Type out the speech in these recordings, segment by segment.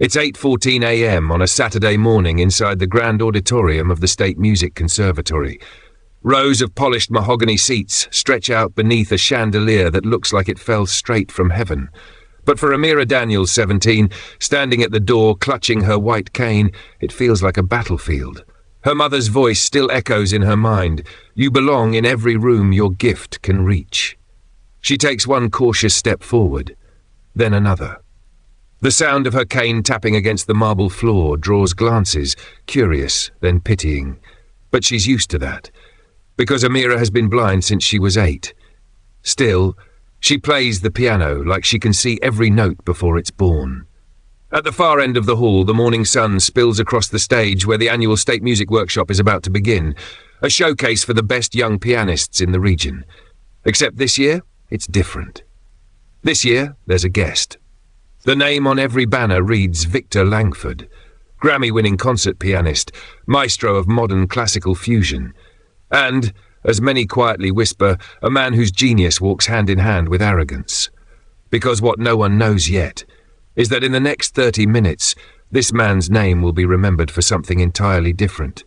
It's 8:14 a.m. on a Saturday morning inside the grand auditorium of the State Music Conservatory. Rows of polished mahogany seats stretch out beneath a chandelier that looks like it fell straight from heaven. But for Amira Daniels, 17, standing at the door clutching her white cane, it feels like a battlefield. Her mother's voice still echoes in her mind. You belong in every room your gift can reach. She takes one cautious step forward, then another. The sound of her cane tapping against the marble floor draws glances, curious, then pitying. But she's used to that, because Amira has been blind since she was 8. Still, she plays the piano like she can see every note before it's born. At the far end of the hall, the morning sun spills across the stage where the annual State Music Workshop is about to begin, a showcase for the best young pianists in the region. Except this year, it's different. This year, there's a guest. The name on every banner reads Victor Langford, Grammy-winning concert pianist, maestro of modern classical fusion, and, as many quietly whisper, a man whose genius walks hand in hand with arrogance. Because what no one knows yet is that in the next 30 minutes, this man's name will be remembered for something entirely different.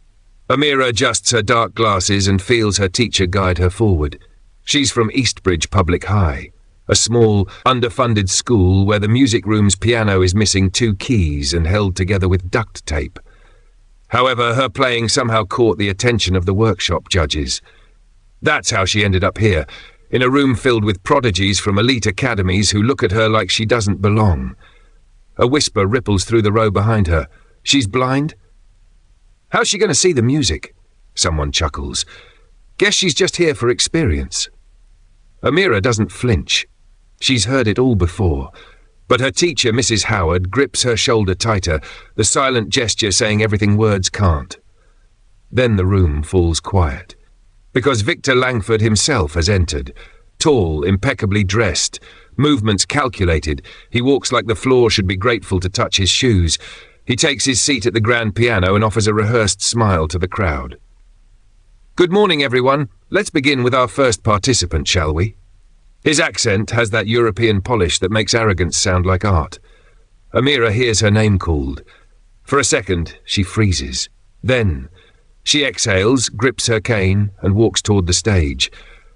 Amira adjusts her dark glasses and feels her teacher guide her forward. She's from Eastbridge Public High, a small, underfunded school where the music room's piano is missing 2 keys and held together with duct tape. However, her playing somehow caught the attention of the workshop judges. That's how she ended up here, in a room filled with prodigies from elite academies who look at her like she doesn't belong. A whisper ripples through the row behind her. She's blind? How's she going to see the music? Someone chuckles. Guess she's just here for experience. Amira doesn't flinch. She's heard it all before. But her teacher, Mrs. Howard, grips her shoulder tighter, the silent gesture saying everything words can't. Then the room falls quiet. Because Victor Langford himself has entered. Tall, impeccably dressed, movements calculated. He walks like the floor should be grateful to touch his shoes. He takes his seat at the grand piano and offers a rehearsed smile to the crowd. Good morning, everyone. Let's begin with our first participant, shall we? His accent has that European polish that makes arrogance sound like art. Amira hears her name called. For a second, she freezes. Then, she exhales, grips her cane, and walks toward the stage.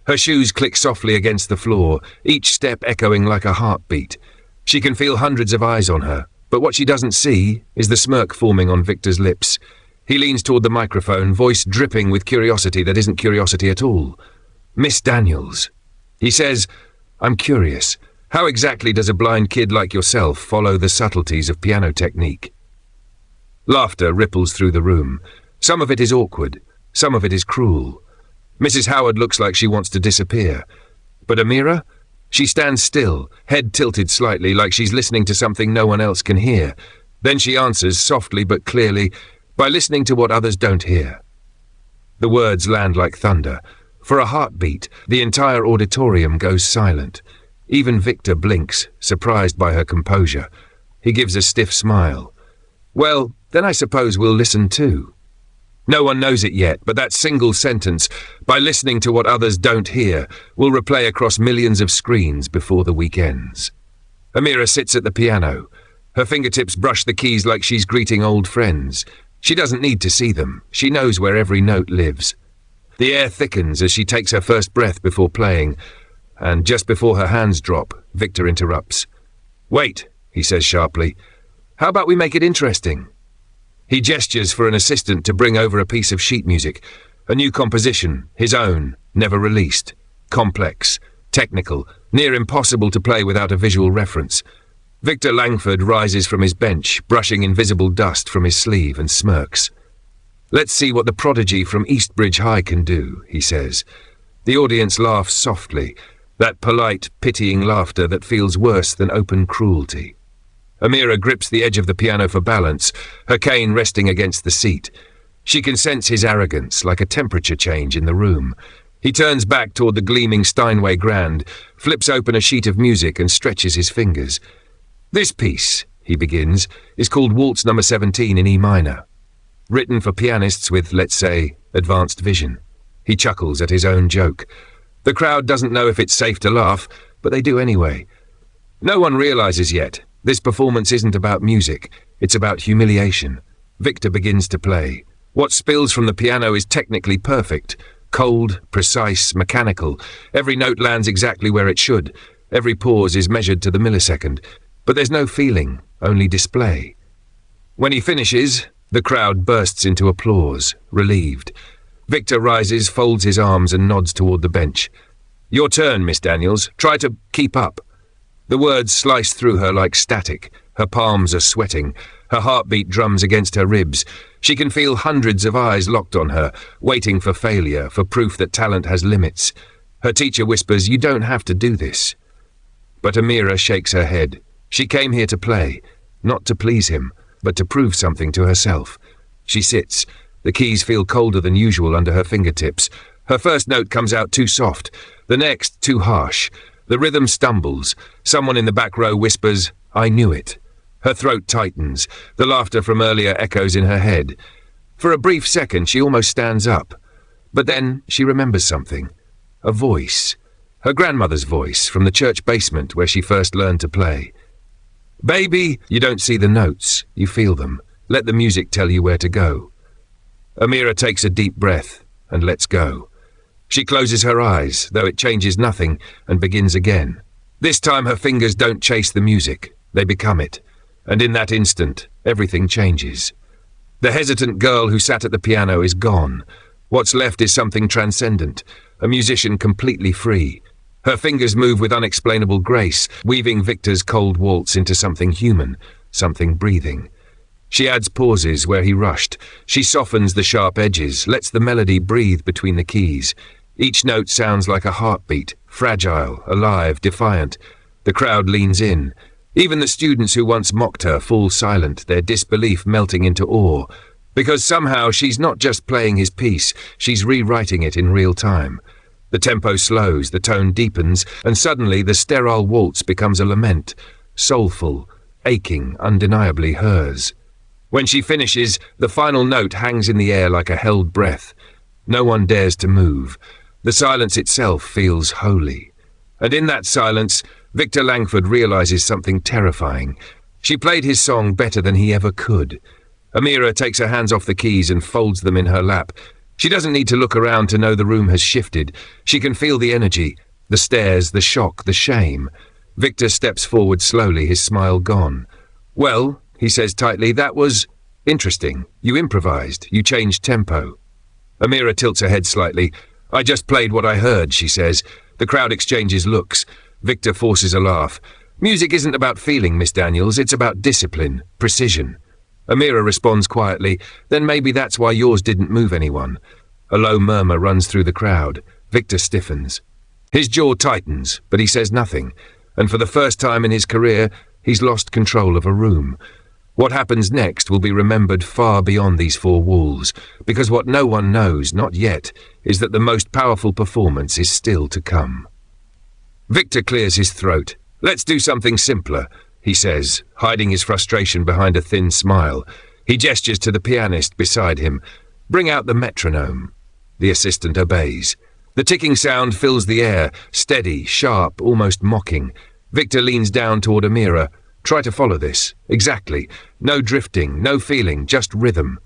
Her shoes click softly against the floor, each step echoing like a heartbeat. She can feel hundreds of eyes on her, but what she doesn't see is the smirk forming on Victor's lips. He leans toward the microphone, voice dripping with curiosity that isn't curiosity at all. Miss Daniels. He says, I'm curious. How exactly does a blind kid like yourself follow the subtleties of piano technique? Laughter ripples through the room. Some of it is awkward. Some of it is cruel. Mrs. Howard looks like she wants to disappear. But Amira? She stands still, head tilted slightly like she's listening to something no one else can hear. Then she answers, softly but clearly, by listening to what others don't hear. The words land like thunder. For a heartbeat, the entire auditorium goes silent. Even Victor blinks, surprised by her composure. He gives a stiff smile. Well, then I suppose we'll listen too. No one knows it yet, but that single sentence, by listening to what others don't hear, will replay across millions of screens before the week ends. Amira sits at the piano. Her fingertips brush the keys like she's greeting old friends. She doesn't need to see them. She knows where every note lives. The air thickens as she takes her first breath before playing, and just before her hands drop, Victor interrupts. Wait, he says sharply. How about we make it interesting? He gestures for an assistant to bring over a piece of sheet music, a new composition, his own, never released, complex, technical, near impossible to play without a visual reference. Victor Langford rises from his bench, brushing invisible dust from his sleeve, and smirks. Let's see what the prodigy from Eastbridge High can do, he says. The audience laughs softly, that polite, pitying laughter that feels worse than open cruelty. Amira grips the edge of the piano for balance, her cane resting against the seat. She can sense his arrogance, like a temperature change in the room. He turns back toward the gleaming Steinway Grand, flips open a sheet of music and stretches his fingers. This piece, he begins, is called Waltz No. 17 in E minor. Written for pianists with, let's say, advanced vision. He chuckles at his own joke. The crowd doesn't know if it's safe to laugh, but they do anyway. No one realizes yet, this performance isn't about music. It's about humiliation. Victor begins to play. What spills from the piano is technically perfect. Cold, precise, mechanical. Every note lands exactly where it should. Every pause is measured to the millisecond. But there's no feeling, only display. When he finishes, the crowd bursts into applause, relieved. Victor rises, folds his arms and nods toward the bench. "Your turn, Miss Daniels. Try to keep up." The words slice through her like static. Her palms are sweating. Her heartbeat drums against her ribs. She can feel hundreds of eyes locked on her, waiting for failure, for proof that talent has limits. Her teacher whispers, "You don't have to do this." But Amira shakes her head. She came here to play, not to please him, but to prove something to herself. She sits. The keys feel colder than usual under her fingertips. Her first note comes out too soft, the next too harsh. The rhythm stumbles. Someone in the back row whispers, "I knew it." Her throat tightens. The laughter from earlier echoes in her head. For a brief second, she almost stands up. But then she remembers something. A voice. Her grandmother's voice from the church basement where she first learned to play. "Baby, you don't see the notes. You feel them. Let the music tell you where to go." Amira takes a deep breath and lets go. She closes her eyes, though it changes nothing, and begins again. This time her fingers don't chase the music. They become it. And in that instant, everything changes. The hesitant girl who sat at the piano is gone. What's left is something transcendent, a musician completely free. Her fingers move with unexplainable grace, weaving Victor's cold waltz into something human, something breathing. She adds pauses where he rushed. She softens the sharp edges, lets the melody breathe between the keys. Each note sounds like a heartbeat, fragile, alive, defiant. The crowd leans in. Even the students who once mocked her fall silent, their disbelief melting into awe. Because somehow she's not just playing his piece, she's rewriting it in real time. The tempo slows, the tone deepens, and suddenly the sterile waltz becomes a lament, soulful, aching, undeniably hers. When she finishes, the final note hangs in the air like a held breath. No one dares to move. The silence itself feels holy. And in that silence, Victor Langford realizes something terrifying. She played his song better than he ever could. Amira takes her hands off the keys and folds them in her lap. She doesn't need to look around to know the room has shifted. She can feel the energy, the stares, the shock, the shame. Victor steps forward slowly, his smile gone. "Well," he says tightly, "that was interesting. You improvised. You changed tempo." Amira tilts her head slightly. "I just played what I heard," she says. The crowd exchanges looks. Victor forces a laugh. "Music isn't about feeling, Miss Daniels. It's about discipline, precision." Amira responds quietly, "Then maybe that's why yours didn't move anyone." A low murmur runs through the crowd. Victor stiffens. His jaw tightens, but he says nothing. And for the first time in his career, he's lost control of a room. What happens next will be remembered far beyond these four walls, because what no one knows, not yet, is that the most powerful performance is still to come. Victor clears his throat. "Let's do something simpler," he says, hiding his frustration behind a thin smile. He gestures to the pianist beside him. "Bring out the metronome." The assistant obeys. The ticking sound fills the air, steady, sharp, almost mocking. Victor leans down toward Amira. "Try to follow this. Exactly. No drifting, no feeling, just rhythm."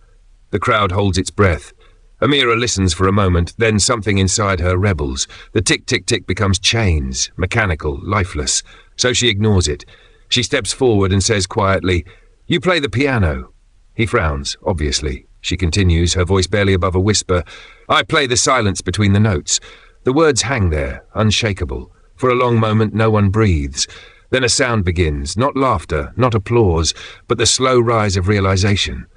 The crowd holds its breath. Amira listens for a moment, then something inside her rebels. The tick-tick-tick becomes chains, mechanical, lifeless. So she ignores it. She steps forward and says quietly, "You play the piano." He frowns, obviously. She continues, her voice barely above a whisper. "I play the silence between the notes." The words hang there, unshakable. For a long moment, no one breathes. Then a sound begins, not laughter, not applause, but the slow rise of realization.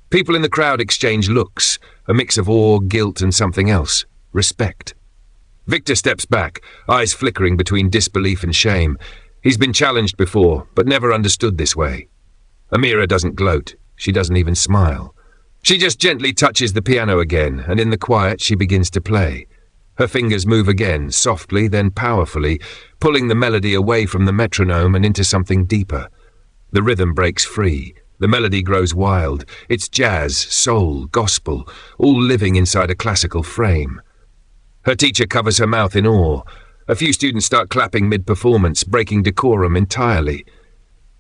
People in the crowd exchange looks, a mix of awe, guilt, and something else. Respect. Victor steps back, eyes flickering between disbelief and shame. He's been challenged before, but never understood this way. Amira doesn't gloat. She doesn't even smile. She just gently touches the piano again, and in the quiet she begins to play. Her fingers move again, softly, then powerfully, pulling the melody away from the metronome and into something deeper. The rhythm breaks free. The melody grows wild. It's jazz, soul, gospel, all living inside a classical frame. Her teacher covers her mouth in awe. A few students start clapping mid-performance, breaking decorum entirely.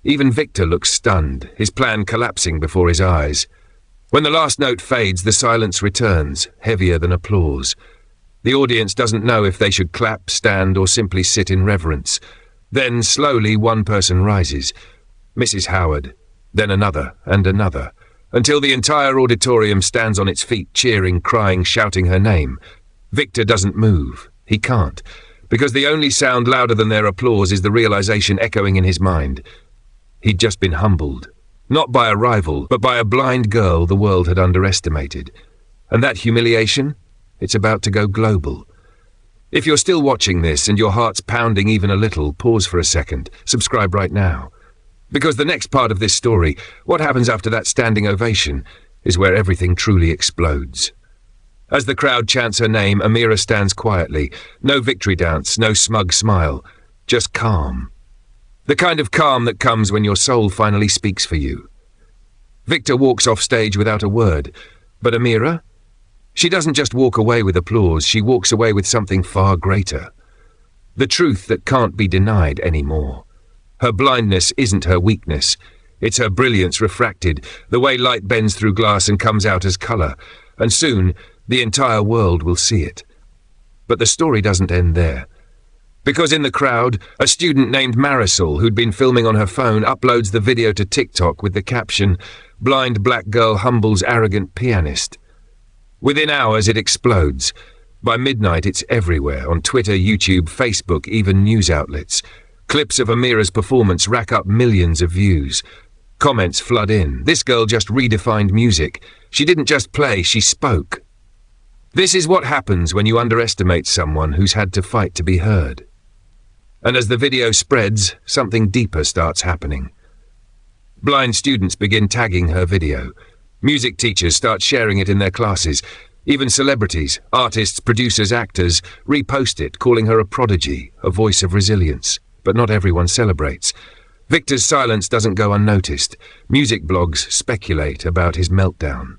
Even Victor looks stunned, his plan collapsing before his eyes. When the last note fades, the silence returns, heavier than applause. The audience doesn't know if they should clap, stand, or simply sit in reverence. Then, slowly, one person rises. Mrs. Howard. Then another, and another, until the entire auditorium stands on its feet, cheering, crying, shouting her name. Victor doesn't move. He can't, because the only sound louder than their applause is the realization echoing in his mind. He'd just been humbled, not by a rival, but by a blind girl the world had underestimated. And that humiliation? It's about to go global. If you're still watching this and your heart's pounding even a little, pause for a second. Subscribe right now. Because the next part of this story, what happens after that standing ovation, is where everything truly explodes. As the crowd chants her name, Amira stands quietly. No victory dance, no smug smile. Just calm. The kind of calm that comes when your soul finally speaks for you. Victor walks off stage without a word. But Amira? She doesn't just walk away with applause, she walks away with something far greater. The truth that can't be denied anymore. Her blindness isn't her weakness. It's her brilliance refracted, the way light bends through glass and comes out as colour. And soon, the entire world will see it. But the story doesn't end there. Because in the crowd, a student named Marisol, who'd been filming on her phone, uploads the video to TikTok with the caption, "Blind black girl humbles arrogant pianist." Within hours, it explodes. By midnight, it's everywhere, on Twitter, YouTube, Facebook, even news outlets. Clips of Amira's performance rack up millions of views. Comments flood in. This girl just redefined music. She didn't just play, she spoke. This is what happens when you underestimate someone who's had to fight to be heard. And as the video spreads, something deeper starts happening. Blind students begin tagging her video. Music teachers start sharing it in their classes. Even celebrities, artists, producers, actors repost it, calling her a prodigy, a voice of resilience. But not everyone celebrates. Victor's silence doesn't go unnoticed. Music blogs speculate about his meltdown.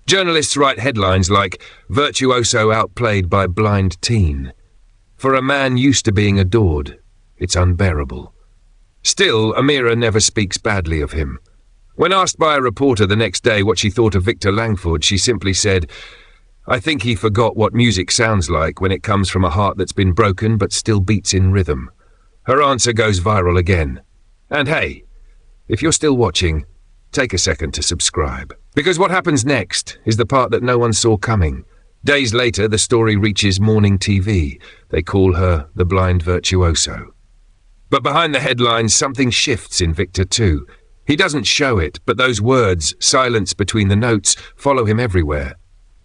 Journalists write headlines like, "Virtuoso outplayed by blind teen." For a man used to being adored, it's unbearable. Still, Amira never speaks badly of him. When asked by a reporter the next day what she thought of Victor Langford, she simply said, "I think he forgot what music sounds like when it comes from a heart that's been broken but still beats in rhythm." Her answer goes viral again. And hey, if you're still watching, take a second to subscribe. Because what happens next is the part that no one saw coming. Days later, the story reaches morning TV. They call her the blind virtuoso. But behind the headlines, something shifts in Victor too. He doesn't show it, but those words, silence between the notes, follow him everywhere.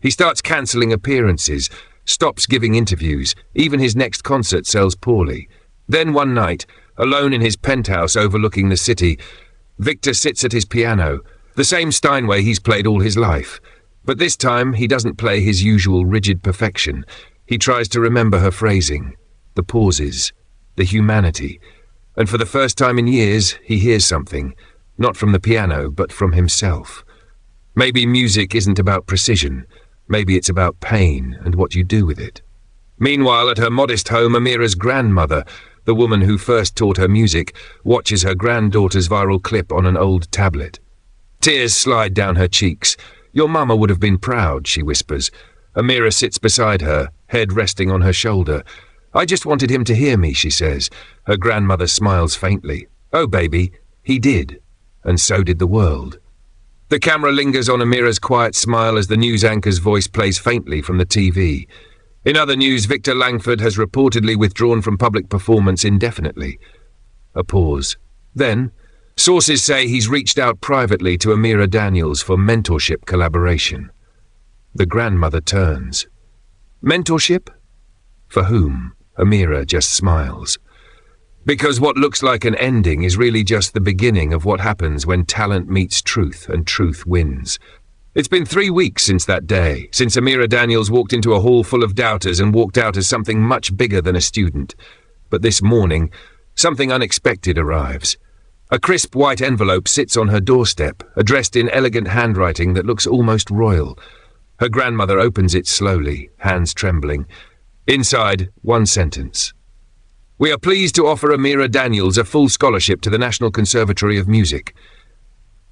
He starts cancelling appearances, stops giving interviews, even his next concert sells poorly. Then one night, alone in his penthouse overlooking the city, Victor sits at his piano, the same Steinway he's played all his life. But this time, he doesn't play his usual rigid perfection. He tries to remember her phrasing, the pauses, the humanity. And for the first time in years, he hears something, not from the piano, but from himself. Maybe music isn't about precision. Maybe it's about pain and what you do with it. Meanwhile, at her modest home, Amira's grandmother, the woman who first taught her music, watches her granddaughter's viral clip on an old tablet. Tears slide down her cheeks. "Your mama would have been proud," she whispers. Amira sits beside her, head resting on her shoulder. "I just wanted him to hear me," she says. Her grandmother smiles faintly. "Oh, baby, he did. And so did the world." The camera lingers on Amira's quiet smile as the news anchor's voice plays faintly from the TV. In other news, Victor Langford has reportedly withdrawn from public performance indefinitely. A pause. Then, sources say he's reached out privately to Amira Daniels for mentorship collaboration. The grandmother turns. Mentorship? For whom? Amira just smiles. Because what looks like an ending is really just the beginning of what happens when talent meets truth and truth wins. It's been 3 weeks since that day, since Amira Daniels walked into a hall full of doubters and walked out as something much bigger than a student. But this morning, something unexpected arrives. A crisp white envelope sits on her doorstep, addressed in elegant handwriting that looks almost royal. Her grandmother opens it slowly, hands trembling. Inside, one sentence. We are pleased to offer Amira Daniels a full scholarship to the National Conservatory of Music.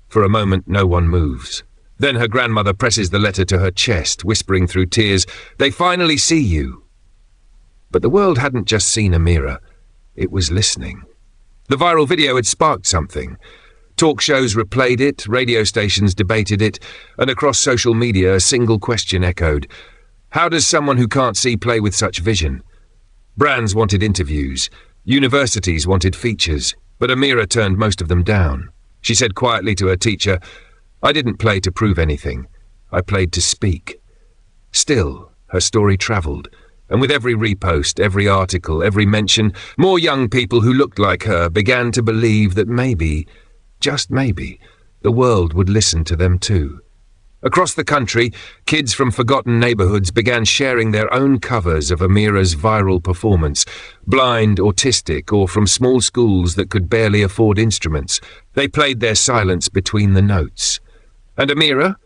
For a moment, no one moves. Then her grandmother presses the letter to her chest, whispering through tears, "They finally see you." But the world hadn't just seen Amira. It was listening. The viral video had sparked something. Talk shows replayed it, radio stations debated it, and across social media a single question echoed. How does someone who can't see play with such vision? Brands wanted interviews. Universities wanted features. But Amira turned most of them down. She said quietly to her teacher, "I didn't play to prove anything. I played to speak." Still, her story travelled. And with every repost, every article, every mention, more young people who looked like her began to believe that maybe, just maybe, the world would listen to them too. Across the country, kids from forgotten neighbourhoods began sharing their own covers of Amira's viral performance, blind, autistic, or from small schools that could barely afford instruments. They played their silence between the notes. And Amira?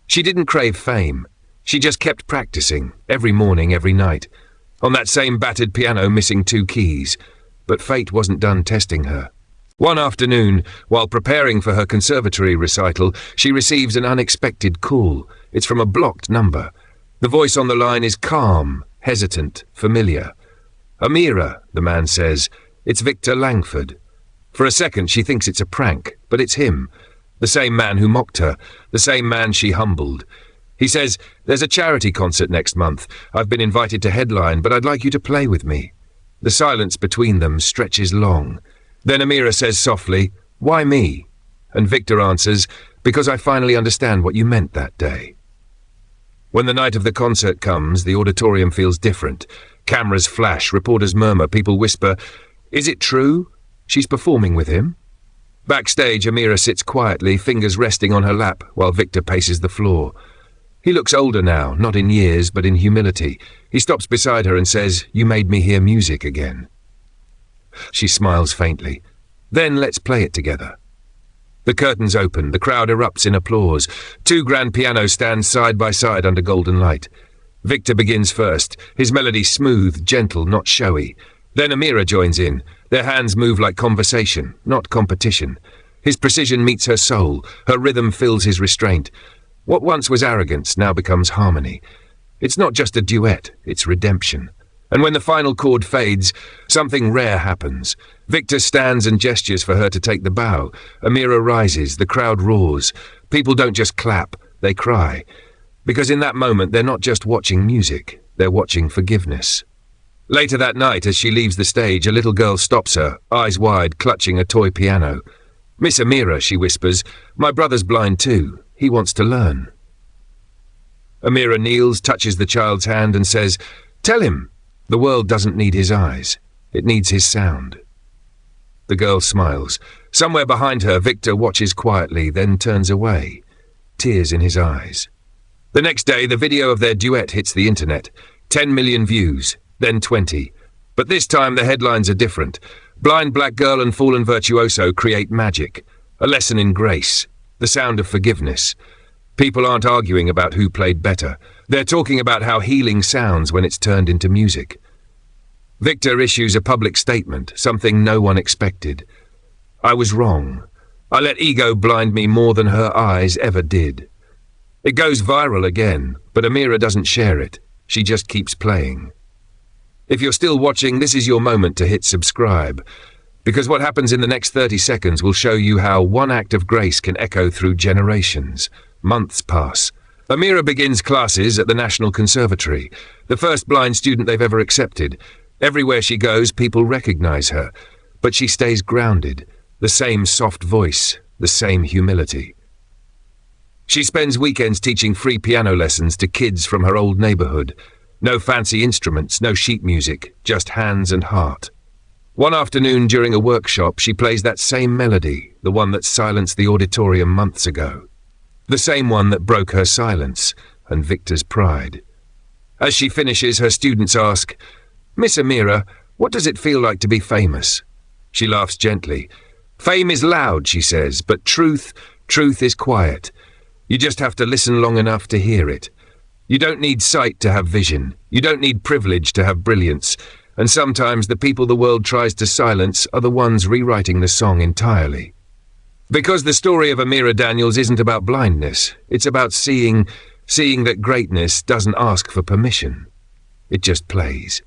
She didn't crave fame. She just kept practicing, every morning, every night, on that same battered piano missing 2 keys. But fate wasn't done testing her. One afternoon, while preparing for her conservatory recital, she receives an unexpected call. It's from a blocked number. The voice on the line is calm, hesitant, familiar. "Amira," the man says. "It's Victor Langford." For a second she thinks it's a prank, but it's him. The same man who mocked her, the same man she humbled. He says, "There's a charity concert next month. I've been invited to headline, but I'd like you to play with me." The silence between them stretches long. Then Amira says softly, "Why me?" And Victor answers, "Because I finally understand what you meant that day." When the night of the concert comes, the auditorium feels different. Cameras flash, reporters murmur, people whisper, "Is it true? She's performing with him?" Backstage, Amira sits quietly, fingers resting on her lap, while Victor paces the floor. He looks older now, not in years, but in humility. He stops beside her and says, "You made me hear music again." She smiles faintly. "Then let's play it together." The curtains open, the crowd erupts in applause. 2 grand pianos stand side by side under golden light. Victor begins first, his melody smooth, gentle, not showy. Then Amira joins in. Their hands move like conversation, not competition. His precision meets her soul, her rhythm fills his restraint. What once was arrogance now becomes harmony. It's not just a duet, it's redemption. And when the final chord fades, something rare happens. Victor stands and gestures for her to take the bow. Amira rises, the crowd roars. People don't just clap, they cry. Because in that moment, they're not just watching music, they're watching forgiveness. Later that night, as she leaves the stage, a little girl stops her, eyes wide, clutching a toy piano. "Miss Amira," she whispers, "my brother's blind too. He wants to learn." Amira kneels, touches the child's hand and says, "Tell him. The world doesn't need his eyes. It needs his sound." The girl smiles. Somewhere behind her, Victor watches quietly, then turns away, tears in his eyes. The next day, the video of their duet hits the internet. 10 million views, then 20. But this time, the headlines are different. Blind black girl and fallen virtuoso create magic. A lesson in grace. The sound of forgiveness. People aren't arguing about who played better. They're talking about how healing sounds when it's turned into music. Victor issues a public statement, something no one expected. "I was wrong. I let ego blind me more than her eyes ever did." It goes viral again, but Amira doesn't share it. She just keeps playing. If you're still watching, this is your moment to hit subscribe. Because what happens in the next 30 seconds will show you how one act of grace can echo through generations. Months pass. Amira begins classes at the National Conservatory, the first blind student they've ever accepted. Everywhere she goes, people recognize her. But she stays grounded, the same soft voice, the same humility. She spends weekends teaching free piano lessons to kids from her old neighborhood. No fancy instruments, no sheet music, just hands and heart. One afternoon during a workshop, she plays that same melody, the one that silenced the auditorium months ago. The same one that broke her silence and Victor's pride. As she finishes, her students ask, "Miss Amira, what does it feel like to be famous?" She laughs gently. "Fame is loud," she says, "but truth is quiet. You just have to listen long enough to hear it. You don't need sight to have vision. You don't need privilege to have brilliance. And sometimes the people the world tries to silence are the ones rewriting the song entirely. Because the story of Amira Daniels isn't about blindness. It's about seeing that greatness doesn't ask for permission. It just plays.